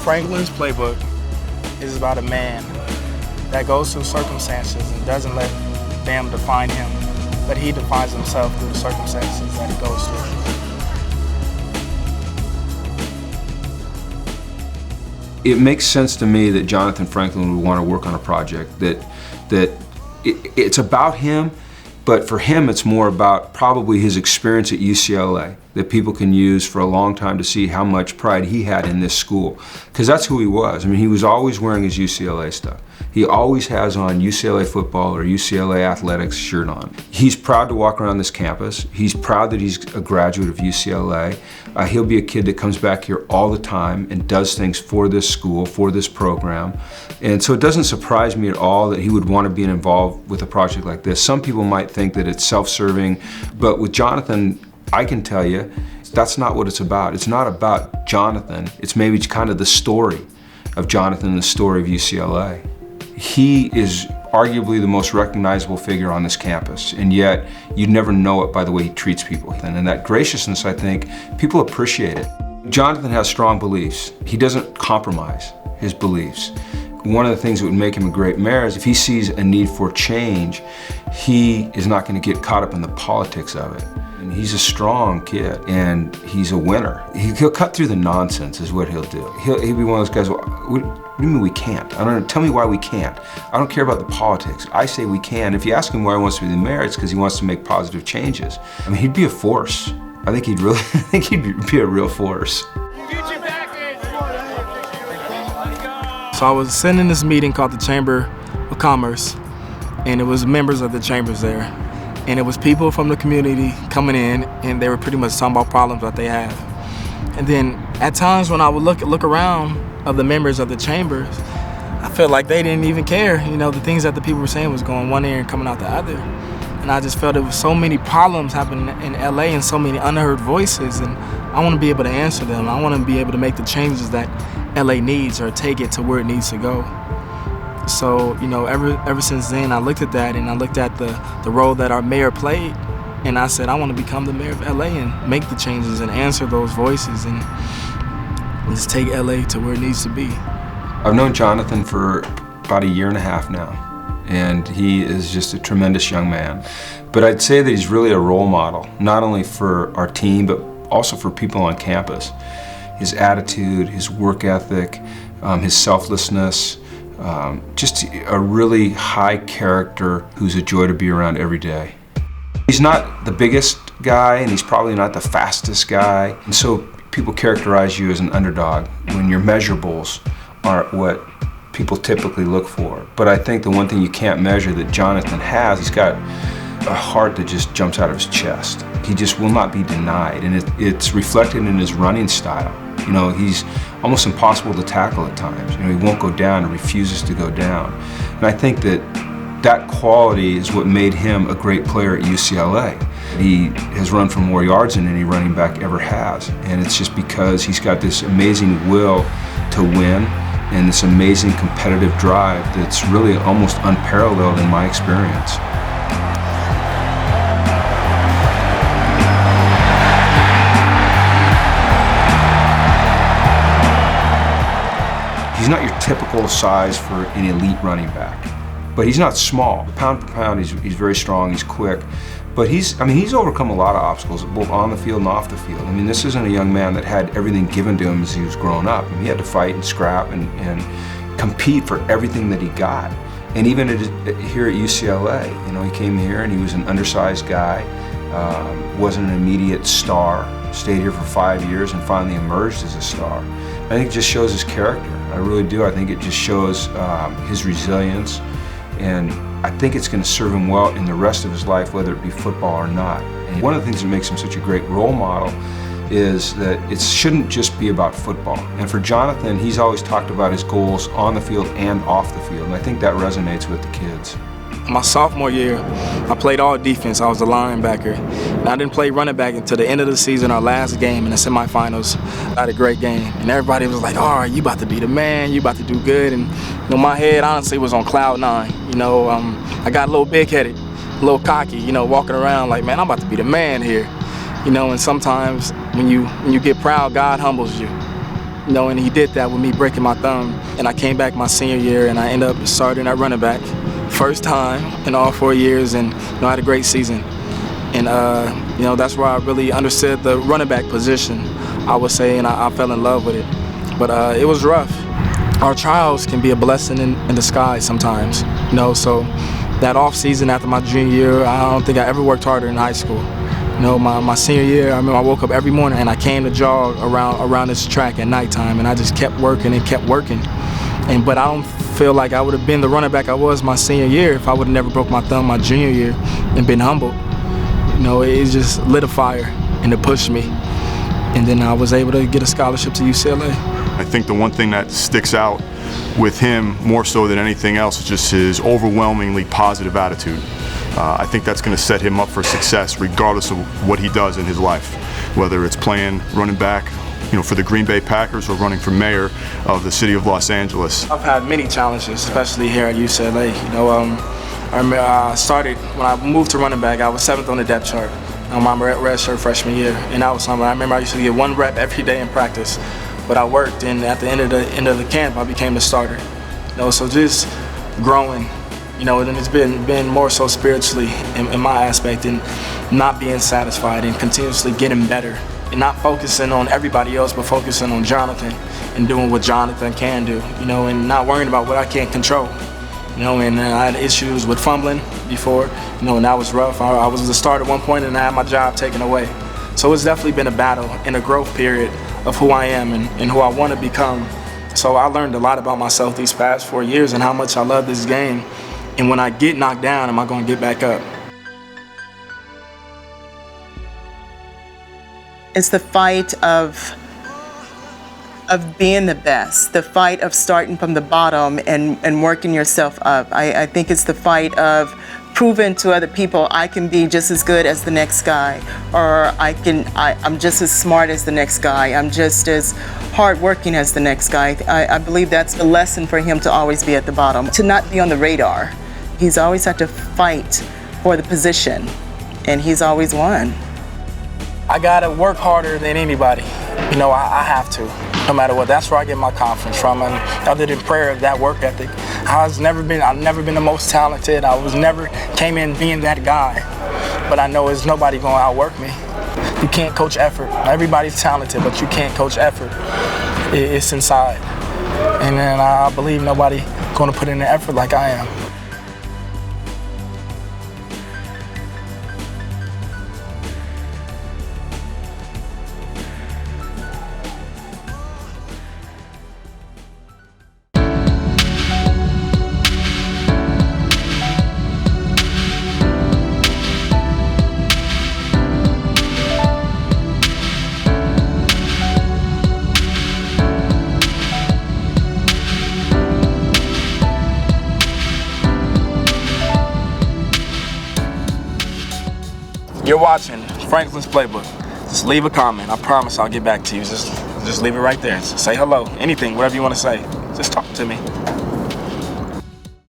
Franklin's Playbook is about a man that goes through circumstances and doesn't let them define him, but he defines himself through the circumstances that he goes through. It makes sense to me that Johnathan Franklin would want to work on a project that it's about him, but for him it's more about probably his experience at UCLA that people can use for a long time to see how much pride he had in this school. Because that's who he was. I mean, he was always wearing his UCLA stuff. He always has on UCLA football or UCLA athletics shirt on. He's proud to walk around this campus. He's proud that he's a graduate of UCLA. He'll be a kid that comes back here all the time and does things for this school, for this program. And so it doesn't surprise me at all that he would want to be involved with a project like this. Some people might think that it's self-serving, but with Johnathan, I can tell you, that's not what it's about. It's not about Johnathan. It's maybe kind of the story of Johnathan, the story of UCLA. He is arguably the most recognizable figure on this campus, and yet you'd never know it by the way he treats people. And that graciousness, I think, people appreciate it. Johnathan has strong beliefs. He doesn't compromise his beliefs. One of the things that would make him a great mayor is if he sees a need for change, he is not going to get caught up in the politics of it. And he's a strong kid, and he's a winner. He'll cut through the nonsense is what he'll do. He'll be one of those guys, what do you mean we can't? I don't know, tell me why we can't. I don't care about the politics. I say we can. If you ask him why he wants to be the mayor, it's because he wants to make positive changes. I mean, he'd be a force. I think he'd be a real force. So I was sitting in this meeting called the Chamber of Commerce, and it was members of the chambers there. And it was people from the community coming in, and they were pretty much talking about problems that they have. And then at times when I would look around of the members of the chambers, I felt like they didn't even care. You know, the things that the people were saying was going one ear and coming out the other. And I just felt there was so many problems happening in LA and so many unheard voices, and I want to be able to answer them. I want to be able to make the changes that LA needs or take it to where it needs to go. So, you know, ever since then, I looked at that and I looked at the role that our mayor played, and I said, I want to become the mayor of LA and make the changes and answer those voices and just take LA to where it needs to be. I've known Johnathan for about 1.5 years now, and he is just a tremendous young man. But I'd say that he's really a role model, not only for our team, but also for people on campus. His attitude, his work ethic, his selflessness, just a really high character who's a joy to be around every day. He's not the biggest guy, and he's probably not the fastest guy, and so people characterize you as an underdog when your measurables aren't what people typically look for. But I think the one thing you can't measure that Johnathan has, he's got a heart that just jumps out of his chest. He just will not be denied, and it's reflected in his running style. You know, he's almost impossible to tackle at times. You know, he won't go down and refuses to go down. And I think that quality is what made him a great player at UCLA. He has run for more yards than any running back ever has. And it's just because he's got this amazing will to win and this amazing competitive drive that's really almost unparalleled in my experience. He's not your typical size for an elite running back, but he's not small. Pound for pound, he's very strong, he's quick, but he's overcome a lot of obstacles, both on the field and off the field. I mean, this isn't a young man that had everything given to him as he was growing up. I mean, he had to fight and scrap and compete for everything that he got. And even here at UCLA, you know, he came here and he was an undersized guy, wasn't an immediate star, stayed here for 5 years and finally emerged as a star. I think it just shows his character. I really do. I think it just shows his resilience, and I think it's going to serve him well in the rest of his life, whether it be football or not. And one of the things that makes him such a great role model is that it shouldn't just be about football. And for Johnathan, he's always talked about his goals on the field and off the field, and I think that resonates with the kids. My sophomore year, I played all defense. I was a linebacker. And I didn't play running back until the end of the season, our last game in the semifinals. I had a great game. And everybody was like, all right, you about to be the man, you about to do good. And you know, my head honestly was on cloud 9. You know, I got a little big-headed, a little cocky, you know, walking around like, man, I'm about to be the man here. You know, and sometimes when you get proud, God humbles you. You know, and he did that with me breaking my thumb. And I came back my senior year, and I ended up starting at running back. First time in all 4 years, and I had a great season. And that's where I really understood the running back position, I would say, and I fell in love with it. But it was rough. Our trials can be a blessing in disguise sometimes, so that off season after my junior year, I don't think I ever worked harder in high school. My senior year, I remember I woke up every morning and I came to jog around this track at nighttime, and I just kept working and kept working. But I don't feel like I would have been the running back I was my senior year if I would have never broke my thumb my junior year and been humble. It just lit a fire and it pushed me. And then I was able to get a scholarship to UCLA. I think the one thing that sticks out with him more so than anything else is just his overwhelmingly positive attitude. I think that's going to set him up for success regardless of what he does in his life, whether it's playing running back for the Green Bay Packers or running for mayor of the city of Los Angeles. I've had many challenges, especially here at UCLA. I remember when I moved to running back, I was 7th on the depth chart on my redshirt freshman year, and that was something I remember I used to get 1 rep every day in practice. But I worked, and at the end of the camp, I became the starter. So just growing, and it's been more so spiritually in my aspect, and not being satisfied and continuously getting better, and not focusing on everybody else, but focusing on Johnathan and doing what Johnathan can do, and not worrying about what I can't control. And I had issues with fumbling before, and that was rough. I was the starter at one point, and I had my job taken away. So it's definitely been a battle and a growth period of who I am and who I want to become. So I learned a lot about myself these past 4 years and how much I love this game. And when I get knocked down, am I going to get back up? It's the fight of being the best, the fight of starting from the bottom and working yourself up. I think it's the fight of proving to other people I can be just as good as the next guy, or I'm just as smart as the next guy, I'm just as hardworking as the next guy. I believe that's the lesson for him to always be at the bottom, to not be on the radar. He's always had to fight for the position, and he's always won. I gotta work harder than anybody. I have to, no matter what. That's where I get my confidence from. And other than prayer, that work ethic. I've never been the most talented. I was never came in being that guy. But I know there's nobody gonna outwork me. You can't coach effort. Everybody's talented, but you can't coach effort. It's inside. And then I believe nobody gonna put in the effort like I am. You're watching Franklin's Playbook. Just leave a comment. I promise I'll get back to you. Just leave it right there. Say hello. Anything, whatever you want to say. Just talk to me.